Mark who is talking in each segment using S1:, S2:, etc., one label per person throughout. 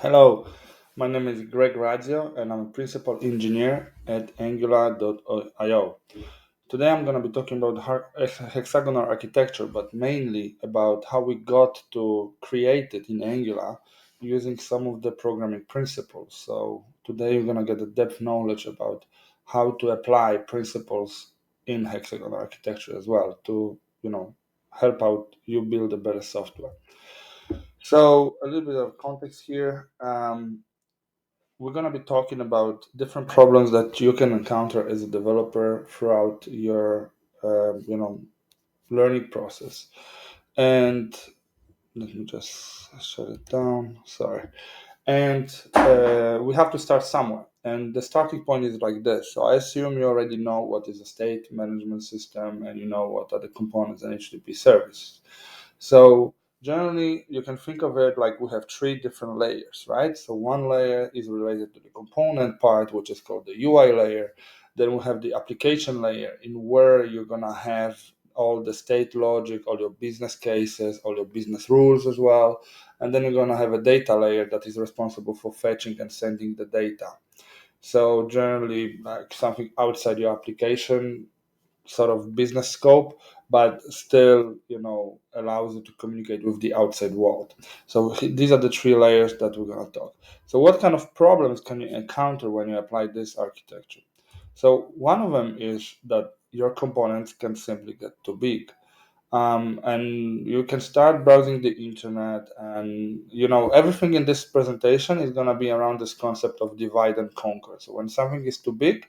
S1: Hello, my name is Greg Radzio and I'm a principal engineer at Angular.io. Today I'm going to be talking about hexagonal architecture, but mainly about how we got to create it in Angular using some of the programming principles. So today you're going to get a depth knowledge about how to apply principles in hexagonal architecture as well to, help out you build a better software. So a little bit of context here. We're going to be talking about different problems that you can encounter as a developer throughout your learning process. And let me just shut it down. Sorry. And we have to start somewhere. And the starting point is like this. So I assume you already know what is a state management system and you know what are the components and HTTP service. So generally, you can think of it like we have three different layers, right? So one layer is related to the component part, which is called the UI layer. Then we have the application layer, in where you're gonna have all the state logic, all your business cases, all your business rules as well. And then you're gonna have a data layer that is responsible for fetching and sending the data. So generally, like something outside your application sort of business scope, but still, allows you to communicate with the outside world. So these are the three layers that we're going to talk. So what kind of problems can you encounter when you apply this architecture? So one of them is that your components can simply get too big. And you can start browsing the internet, and everything in this presentation is going to be around this concept of divide and conquer. So when something is too big,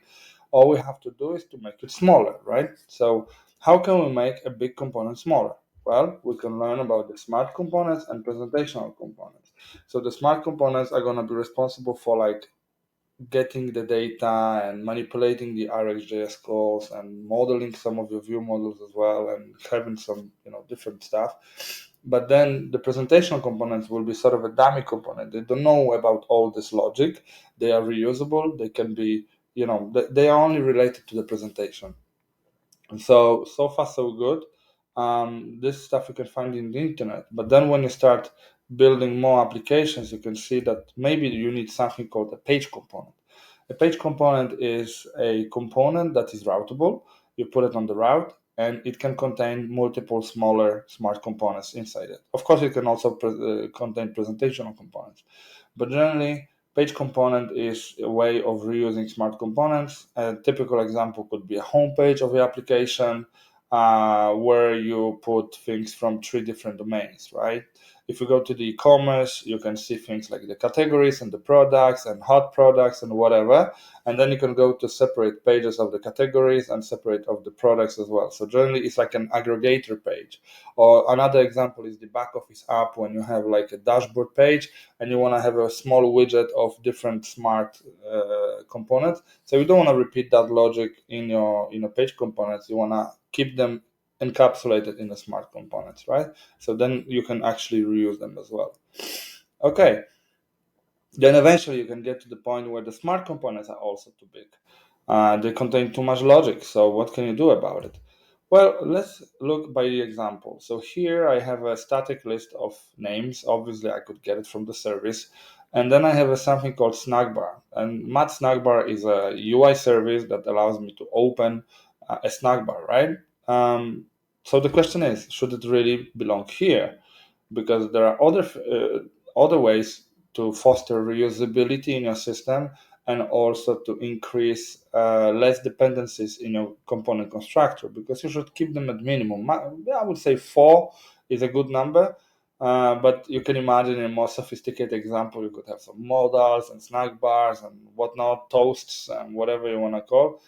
S1: all we have to do is to make it smaller, right? So how can we make a big component smaller? Well, we can learn about the smart components and presentational components. So the smart components are going to be responsible for like getting the data and manipulating the RxJS calls and modeling some of the view models as well, and having some different stuff. But then the presentational components will be sort of a dummy component. They don't know about all this logic. They are reusable. They can be, they are only related to the presentation. And so far so good. This stuff you can find in the internet. But then when you start building more applications, you can see that maybe you need something called a page component. A page component is a component that is routable. You put it on the route, and it can contain multiple smaller smart components inside it. Of course, it can also contain presentational components. But generally, page component is a way of reusing smart components. A typical example could be a home page of the application, where you put things from three different domains, right? If you go to the e-commerce, you can see things like the categories and the products and hot products and whatever. And then you can go to separate pages of the categories and separate of the products as well. So generally, it's like an aggregator page. Or another example is the back office app, when you have like a dashboard page and you want to have a small widget of different smart components. So you don't want to repeat that logic in your page components. You want to keep them encapsulated in the smart components, right? So then you can actually reuse them as well. Okay. Then eventually you can get to the point where the smart components are also too big. They contain too much logic. So what can you do about it? Well, let's look by the example. So here I have a static list of names. Obviously, I could get it from the service. And then I have something called snackbar. And mat snackbar is a UI service that allows me to open a snackbar, right? So the question is, should it really belong here? Because there are other ways to foster reusability in your system, and also to increase less dependencies in your component constructor, because you should keep them at minimum. I would say 4 is a good number, but you can imagine in a more sophisticated example, you could have some modals and snack bars and whatnot, toasts and whatever you want to call.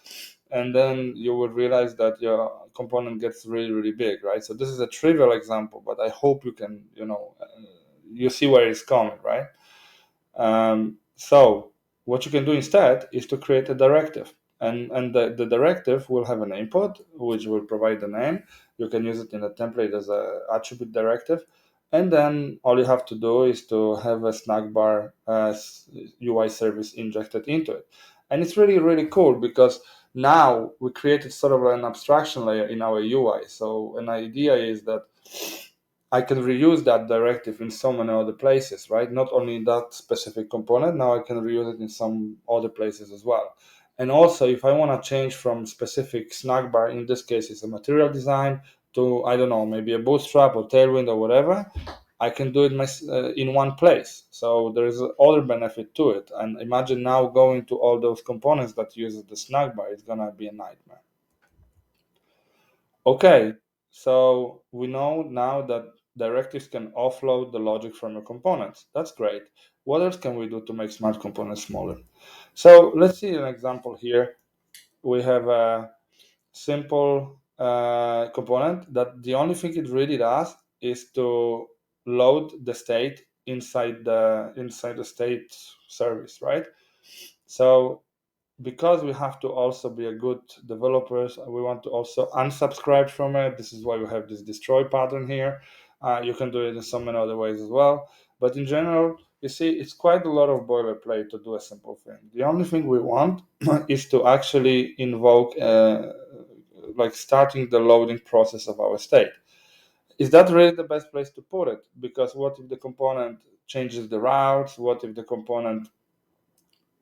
S1: And then you will realize that your component gets really, really big, right? So this is a trivial example, but I hope you can, you see where it's coming, right? So what you can do instead is to create a directive. And the directive will have an input, which will provide the name. You can use it in a template as an attribute directive. And then all you have to do is to have a snack bar UI service injected into it. And it's really, really cool, because now we created sort of an abstraction layer in our UI. So an idea is that I can reuse that directive in so many other places, right? Not only in that specific component, now I can reuse it in some other places as well. And also, if I want to change from specific snack bar, in this case, it's a material design, to, I don't know, maybe a bootstrap or tailwind or whatever, I can do it in one place. So there is other benefit to it. And imagine now going to all those components that use the snack bar, it's going to be a nightmare. Okay, so we know now that directives can offload the logic from your components. That's great. What else can we do to make smart components smaller? So let's see an example here. We have a simple component that the only thing it really does is to load the state inside the state service, right? So because we have to also be a good developers, we want to also unsubscribe from it. This is why we have this destroy pattern here. You can do it in so many other ways as well. But in general, you see, it's quite a lot of boilerplate to do a simple thing. The only thing we want is to actually invoke, like starting the loading process of our state. Is that really the best place to put it? Because what if the component changes the routes? What if the component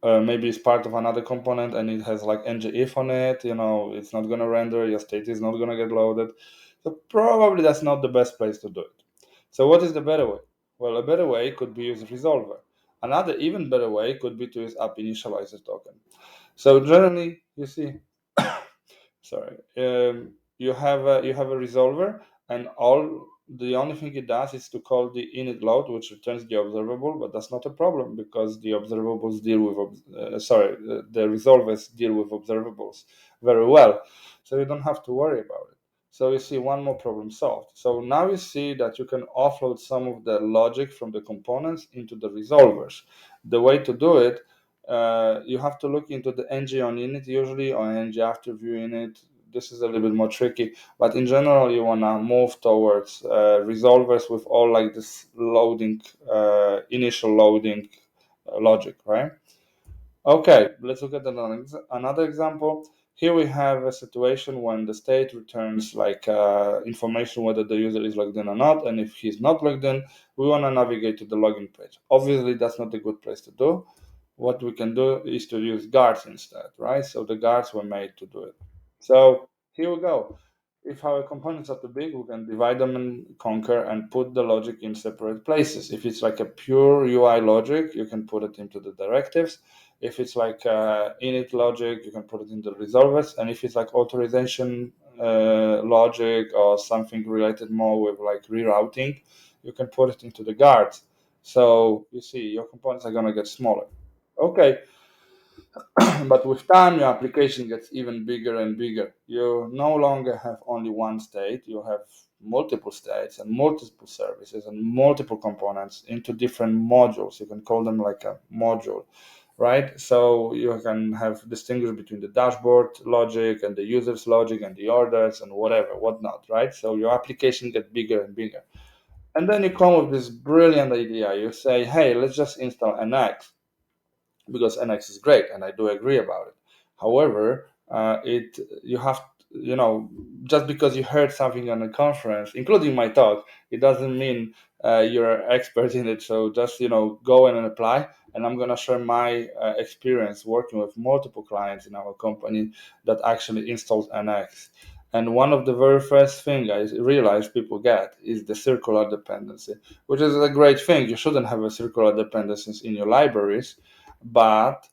S1: maybe it's part of another component and it has like ngIf on it, it's not going to render, your state is not going to get loaded. So probably that's not the best place to do it. So what is the better way? Well, a better way could be use resolver. Another even better way could be to use app initializer token. So generally, you see, sorry, you have a resolver, and all the only thing it does is to call the init load, which returns the observable. But that's not a problem because the observables deal with the resolvers deal with observables very well, so you don't have to worry about it. So you see, one more problem solved. So now you see that you can offload some of the logic from the components into the resolvers. The way to do it, you have to look into the ng on init usually, or ng after view init. This is a little bit more tricky, but in general, you want to move towards resolvers with all like this loading, initial loading logic, right? Okay, let's look at another example. Here we have a situation when the state returns like information whether the user is logged in or not, and if he's not logged in, we want to navigate to the login page. Obviously, that's not a good place to do. What we can do is to use guards instead, right? So the guards were made to do it. So here we go. If our components are too big, we can divide them and conquer and put the logic in separate places. If it's like a pure UI logic, you can put it into the directives. If it's like init logic, you can put it into the resolvers. And if it's like authorization logic or something related more with like rerouting, you can put it into the guards. So you see, your components are going to get smaller. Okay, but with time, your application gets even bigger and bigger. You no longer have only one state, you have multiple states and multiple services and multiple components into different modules. You can call them like a module, right? So you can have distinguish between the dashboard logic and the user's logic and the orders and whatnot, right? So your application gets bigger and bigger. And then you come with this brilliant idea. You say, hey, let's just install NX, because NX is great, and I do agree about it. However, it you have just because you heard something on a conference, including my talk, it doesn't mean you're an expert in it. So just go in and apply. And I'm gonna share my experience working with multiple clients in our company that actually installed NX. And one of the very first thing I realized people get is the circular dependency, which is a great thing. You shouldn't have a circular dependencies in your libraries, but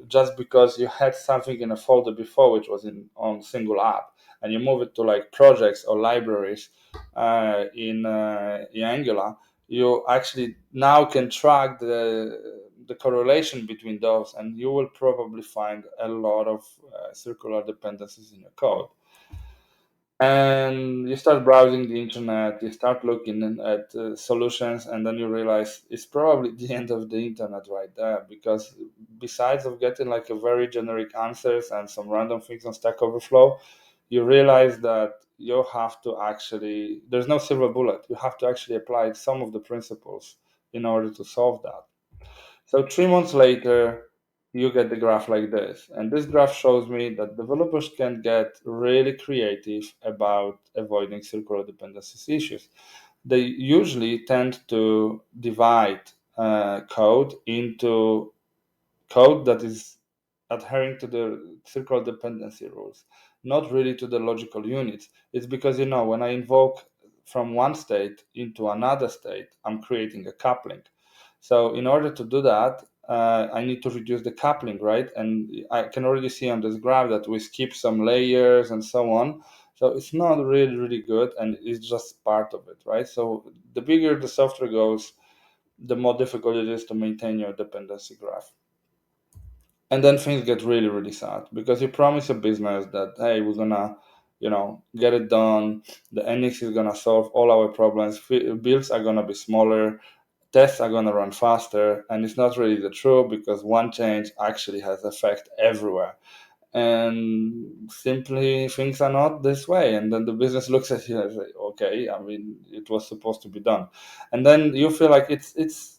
S1: just because you had something in a folder before which was on single app, and you move it to like projects or libraries in Angular, you actually now can track the correlation between those, and you will probably find a lot of circular dependencies in your code. And you start browsing the internet, you start looking at solutions, and then you realize it's probably the end of the internet right there, because besides of getting like a very generic answers and some random things on Stack Overflow, you realize that you have to actually, there's no silver bullet. You have to actually apply some of the principles in order to solve that. So 3 months later, you get the graph like this. And this graph shows me that developers can get really creative about avoiding circular dependencies issues. they usually tend to divide code into code that is adhering to the circular dependency rules, not really to the logical units. It's because, when I invoke from one state into another state, I'm creating a coupling. So in order to do that, I need to reduce the coupling, right? And I can already see on this graph that we skip some layers and so on. So it's not really, really good, and it's just part of it, right? So the bigger the software goes, the more difficult it is to maintain your dependency graph. And then things get really, really sad because you promise a business that, hey, we're gonna, get it done. The NX is gonna solve all our problems. Builds are gonna be smaller. Tests are gonna run faster, and it's not really the truth because one change actually has effect everywhere, and simply things are not this way. And then the business looks at you and say, okay, I mean, it was supposed to be done. And then you feel like it's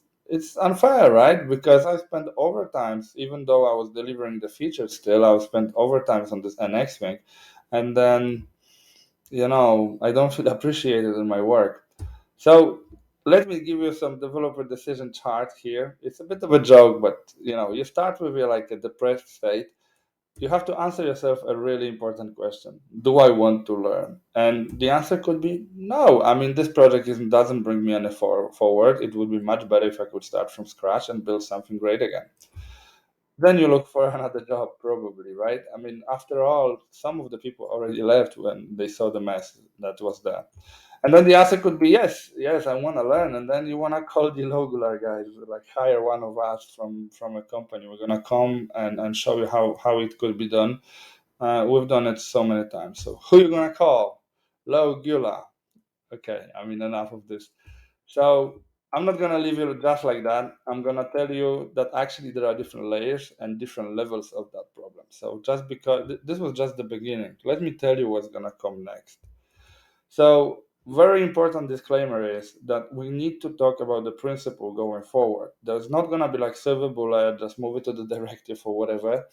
S1: unfair, right? Because I spent overtimes, even though I was delivering the features, still I was spent overtimes on this NX thing, and then I don't feel appreciated in my work. So let me give you some developer decision chart here. It's a bit of a joke, but you start with like a depressed state. You have to answer yourself a really important question. Do I want to learn? And the answer could be no. I mean, this project doesn't bring me any forward. It would be much better if I could start from scratch and build something great again. Then you look for another job, probably, right? I mean, after all, some of the people already left when they saw the mess that was there. And then the answer could be yes, yes, I want to learn. And then you want to call the Lowgular guys, like hire one of us from a company. We're gonna come and show you how it could be done. We've done it so many times. So who you gonna call? Lowgular. Okay, I mean, enough of this. So I'm not gonna leave you just like that. I'm gonna tell you that actually there are different layers and different levels of that problem. So just because this was just the beginning, let me tell you what's gonna come next. So very important disclaimer is that we need to talk about the principle going forward. There's not gonna be like silver bullet, just move it to the directive or whatever.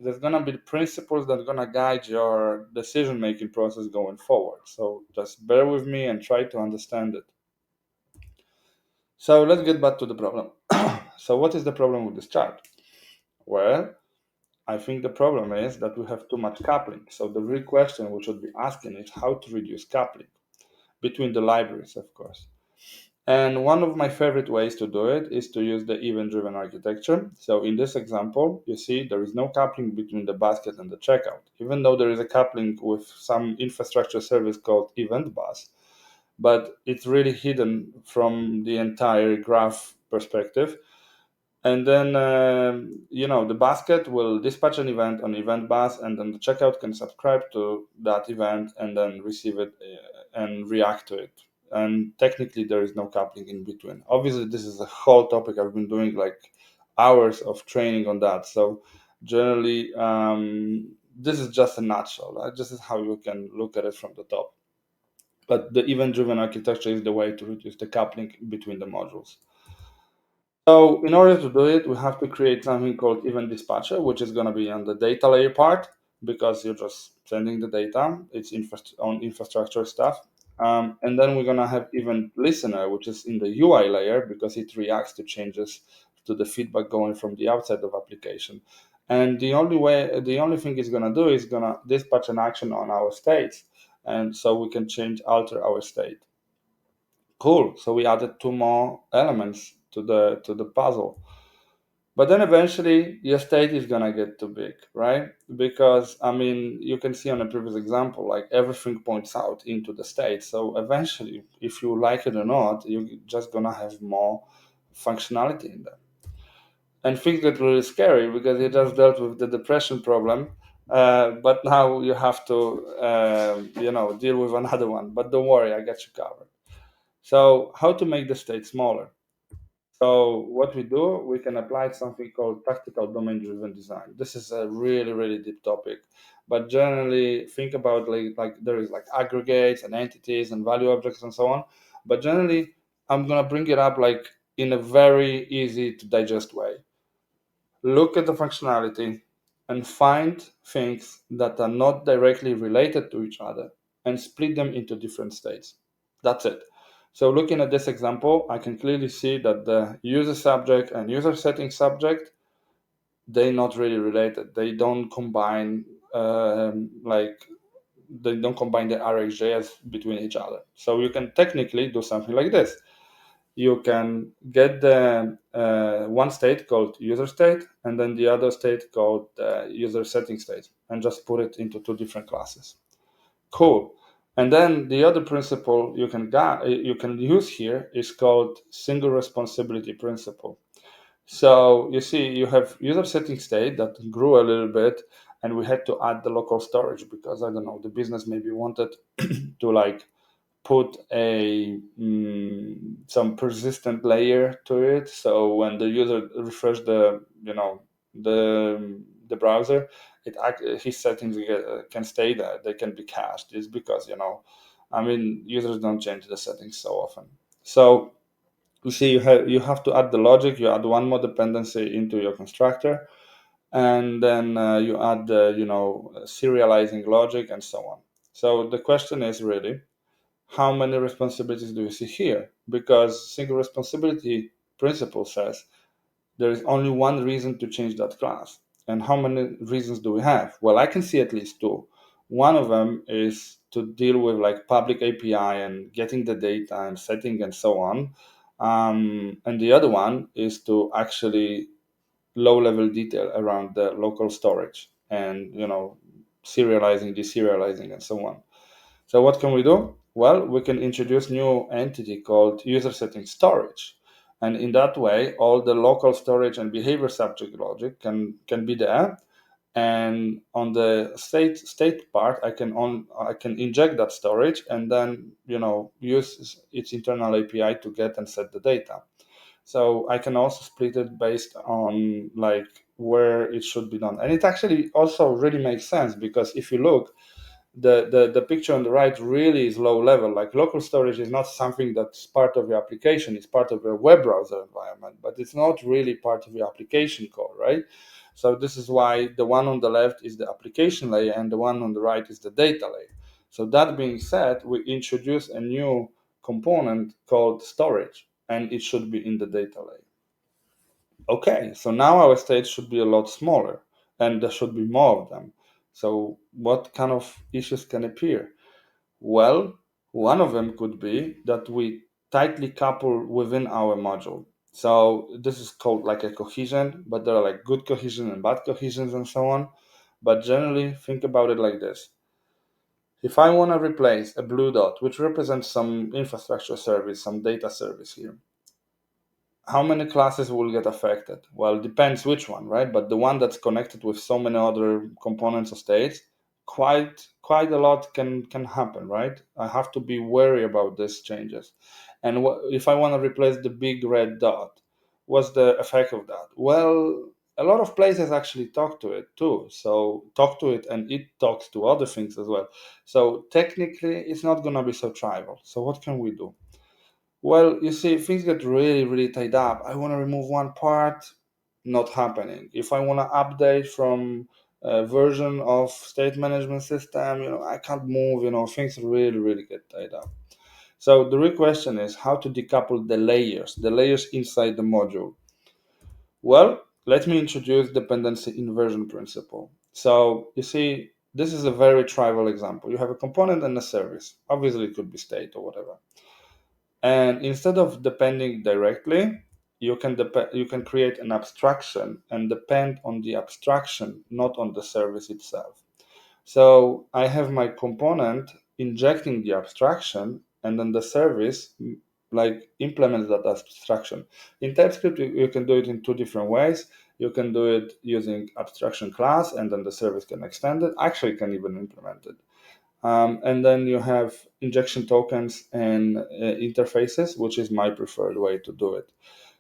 S1: There's gonna be principles that are gonna guide your decision-making process going forward. So just bear with me and try to understand it. So let's get back to the problem. So what is the problem with this chart? Well, I think the problem is that we have too much coupling. So the real question we should be asking is how to reduce coupling between the libraries, of course. And one of my favorite ways to do it is to use the event-driven architecture. So in this example, you see there is no coupling between the basket and the checkout, even though there is a coupling with some infrastructure service called event bus, but it's really hidden from the entire graph perspective. And then the basket will dispatch an event on event bus, and then the checkout can subscribe to that event and then receive it and react to it. And technically there is no coupling in between. Obviously this is a whole topic. I've been doing like hours of training on that. So generally this is just a nutshell, right? This is how you can look at it from the top. But the event driven architecture is the way to reduce the coupling between the modules. So in order to do it, we have to create something called event dispatcher, which is going to be on the data layer part because you're just sending the data. It's on infrastructure stuff. And then we're going to have event listener, which is in the UI layer because it reacts to changes to the feedback going from the outside of application. And the only thing it's going to do is going to dispatch an action on our states. And so we can alter our state. Cool. So we added two more elements to the puzzle. But then eventually your state is gonna get too big, right? Because I mean, you can see on a previous example, like everything points out into the state. So eventually, if you like it or not, you're just gonna have more functionality in there. And things get really scary because you just dealt with the depression problem, but now you have to, deal with another one. But don't worry, I got you covered. So how to make the state smaller? So what we do, we can apply something called tactical domain-driven design. This is a really, really deep topic, but generally think about like there is like aggregates and entities and value objects and so on. But generally, I'm gonna bring it up like in a very easy to digest way. Look at the functionality and find things that are not directly related to each other and split them into different states. That's it. So looking at this example, I can clearly see that the user subject and user setting subject, they're not really related. They don't combine like they don't combine the RxJS between each other. So you can technically do something like this. You can get the one state called user state and then the other state called user setting state, and just put it into two different classes. Cool. And then the other principle you can use here is called single responsibility principle. So you see, you have user setting state that grew a little bit, and we had to add the local storage because I don't know, the business maybe wanted to like put a some persistent layer to it. So when the user refresh the browser, his settings can stay there. They can be cached. It's because I mean, users don't change the settings so often. So you see, you have to add the logic. You add one more dependency into your constructor, and then you add the serializing logic and so on. So the question is really, how many responsibilities do you see here? Because single responsibility principle says there is only one reason to change that class. And how many reasons do we have? Well, I can see at least two. One of them is to deal with like public API and getting the data and setting and so on. And the other one is to actually low level detail around the local storage and serializing, deserializing, and so on. So what can we do? Well, we can introduce new entity called user setting storage. And in that way, all the local storage and behavior subject logic can be there. And on the state part, I can inject that storage and then use its internal API to get and set the data. So I can also split it based on like where it should be done. And it actually also really makes sense because if you look, the picture on the right really is low level. Like local storage is not something that's part of your application. It's part of your web browser environment, but it's not really part of your application code, right? So this is why the one on the left is the application layer and the one on the right is the data layer. So that being said, we introduce a new component called storage, and it should be in the data layer. Okay, so now our states should be a lot smaller and there should be more of them. So what kind of issues can appear? Well, one of them could be that we tightly couple within our module. So this is called like a cohesion, but there are like good cohesion and bad cohesions and so on. But generally, think about it like this. If I want to replace a blue dot, which represents some infrastructure service, some data service here, how many classes will get affected? Well, it depends which one, right? But the one that's connected with so many other components or states, quite a lot can happen, right? I have to be wary about these changes. And if I want to replace the big red dot, what's the effect of that? Well, a lot of places actually talk to it too. So talk to it and it talks to other things as well. So technically, it's not going to be so trivial. So what can we do? Well, you see, things get really, really tied up. I want to remove one part, not happening. If I want to update from a version of state management system, I can't move, things really, really get tied up. So the real question is how to decouple the layers inside the module. Well, let me introduce dependency inversion principle. So you see, this is a very trivial example. You have a component and a service. Obviously, it could be state or whatever. And instead of depending directly, you can create an abstraction and depend on the abstraction, not on the service itself. So I have my component injecting the abstraction, and then the service like implements that abstraction. In TypeScript, you can do it in two different ways. You can do it using abstraction class, and then the service can extend it. Actually, can even implement it. And then you have injection tokens and interfaces, which is my preferred way to do it.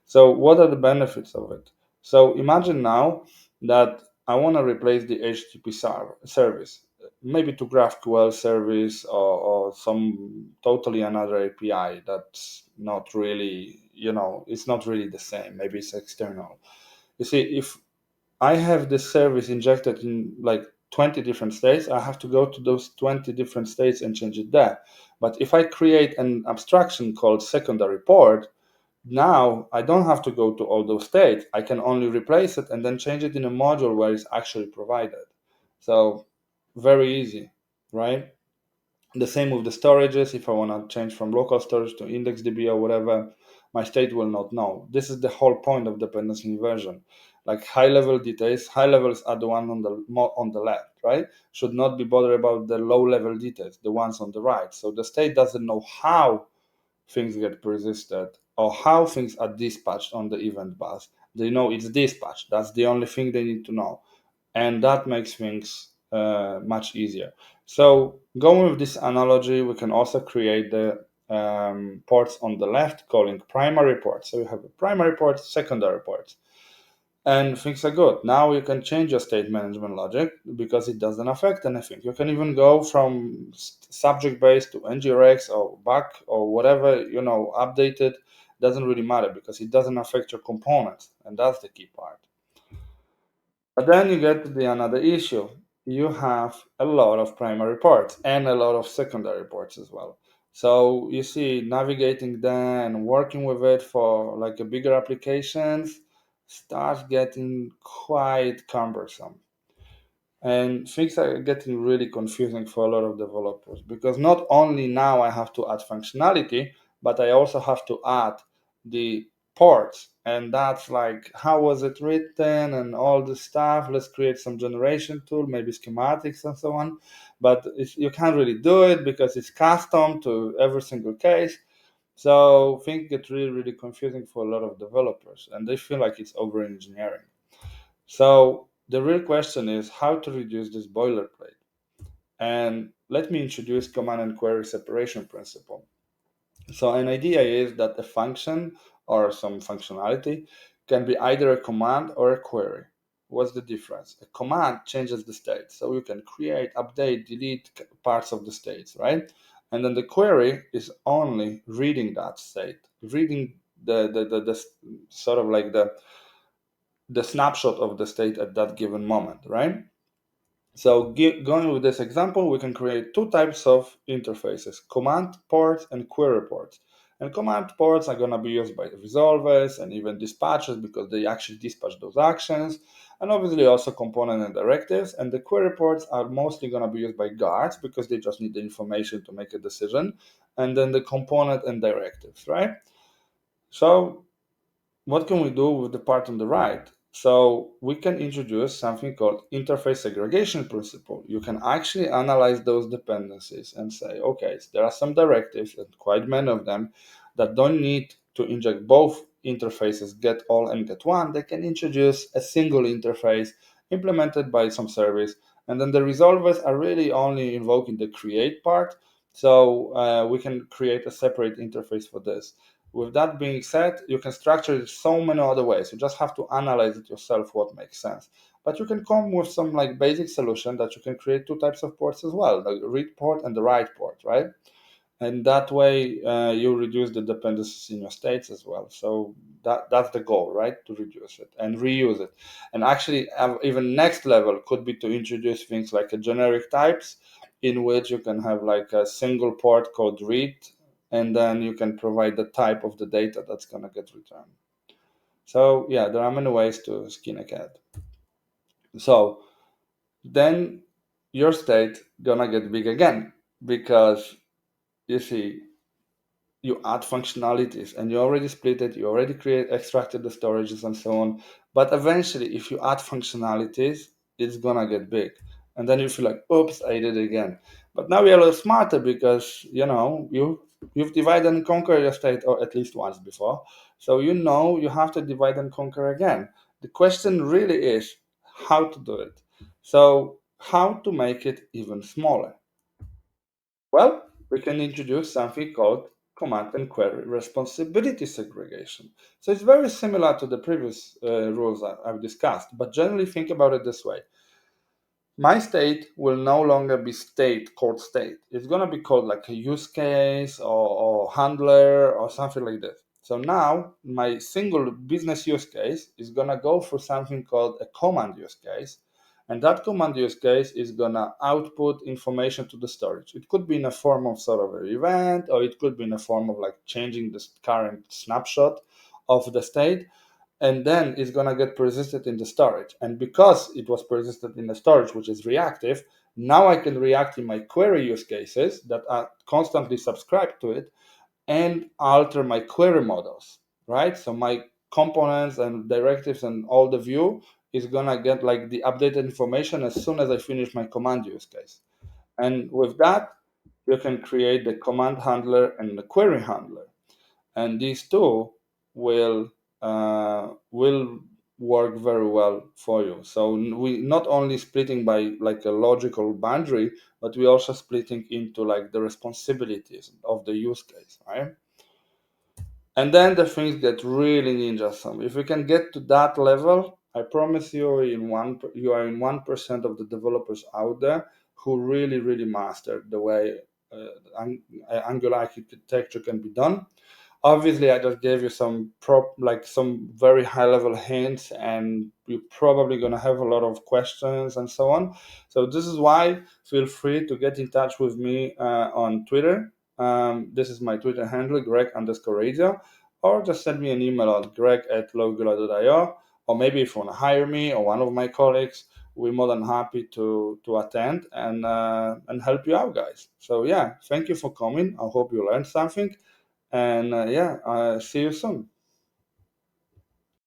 S1: So what are the benefits of it? So imagine now that I want to replace the HTTP service, maybe to GraphQL service or some totally another API that's not really, it's not really the same. Maybe it's external. You see, if I have this service injected in like 20 different states, I have to go to those 20 different states and change it there. But if I create an abstraction called secondary port, now I don't have to go to all those states. I can only replace it and then change it in a module where it's actually provided. So very easy, right? The same with the storages. If I want to change from local storage to IndexedDB or whatever, my state will not know. This is the whole point of dependency inversion. Like high-level details, high levels are the one on the left, right? Should not be bothered about the low-level details, the ones on the right. So the state doesn't know how things get persisted or how things are dispatched on the event bus. They know it's dispatched. That's the only thing they need to know, and that makes things much easier. So going with this analogy, we can also create the ports on the left, calling primary ports. So you have a primary port, secondary ports, and things are good. Now you can change your state management logic because it doesn't affect anything. You can even go from subject based to NGRX or back or whatever, updated. Doesn't really matter because it doesn't affect your components, and that's the key part. But then you get to the another issue. You have a lot of primary ports and a lot of secondary ports as well. So you see, navigating them and working with it for like a bigger applications starts getting quite cumbersome. And things are getting really confusing for a lot of developers because not only now I have to add functionality, but I also have to add the ports. And that's like, how was it written and all the stuff. Let's create some generation tool, maybe schematics and so on. But you can't really do it because it's custom to every single case. So things get really, really confusing for a lot of developers and they feel like it's over engineering. So the real question is how to reduce this boilerplate. And let me introduce command and query separation principle. So an idea is that a function or some functionality can be either a command or a query. What's the difference? A command changes the state. So you can create, update, delete parts of the states, right? And then the query is only reading that state, reading the sort of like the snapshot of the state at that given moment, right? So going with this example, we can create two types of interfaces, command ports and query ports. And command ports are going to be used by resolvers and even dispatchers because they actually dispatch those actions, and obviously also component and directives. And the query ports are mostly going to be used by guards because they just need the information to make a decision, and then the component and directives, right? So what can we do with the part on the right? So we can introduce something called interface segregation principle. You can actually analyze those dependencies and say, okay, so there are some directives, and quite many of them, that don't need to inject both interfaces, get all and get one. They can introduce a single interface implemented by some service. And then the resolvers are really only invoking the create part. So we can create a separate interface for this. With that being said, you can structure it so many other ways. You just have to analyze it yourself what makes sense. But you can come with some like basic solution that you can create two types of ports as well, the read port and the write port, right? And that way you reduce the dependencies in your states as well. So that's the goal, right? To reduce it and reuse it. And actually even next level could be to introduce things like a generic types in which you can have like a single port called read, and then you can provide the type of the data that's going to get returned. So yeah, there are many ways to skin a cat. So then your state gonna get big again because you see, you add functionalities and you already split it, you already extracted the storages and so on. But eventually, if you add functionalities, it's gonna get big. And then you feel like, oops, I did it again. But now you're a little smarter because you've divided and conquered your state, or at least once before. So you know you have to divide and conquer again. The question really is how to do it. So how to make it even smaller? Well, we can introduce something called command and query responsibility segregation. So it's very similar to the previous rules I've discussed, but generally think about it this way. My state will no longer be called state. It's going to be called like a use case or handler or something like this. So now my single business use case is going to go for something called a command use case. And that command use case is gonna output information to the storage. It could be in a form of sort of an event, or it could be in a form of like changing the current snapshot of the state, and then it's gonna get persisted in the storage. And because it was persisted in the storage, which is reactive, now I can react in my query use cases that are constantly subscribed to it and alter my query models, right? So my components and directives and all the view is gonna get like the updated information as soon as I finish my command use case. And with that, you can create the command handler and the query handler, and these two will work very well for you. So we not only splitting by like a logical boundary, but we also splitting into like the responsibilities of the use case, right? And then the things get really ninja some. If we can get to that level, I promise you, you are in 1% of the developers out there who really mastered the way Angular architecture can be done. Obviously, I just gave you some very high level hints, and you're probably gonna have a lot of questions and so on. So this is why feel free to get in touch with me on Twitter. This is my Twitter handle, Greg_Radzio, or just send me an email at greg@lowgular.io. Or maybe if you want to hire me or one of my colleagues, we're more than happy to attend and help you out, guys. So yeah, thank you for coming. I hope you learned something, and yeah, see you soon.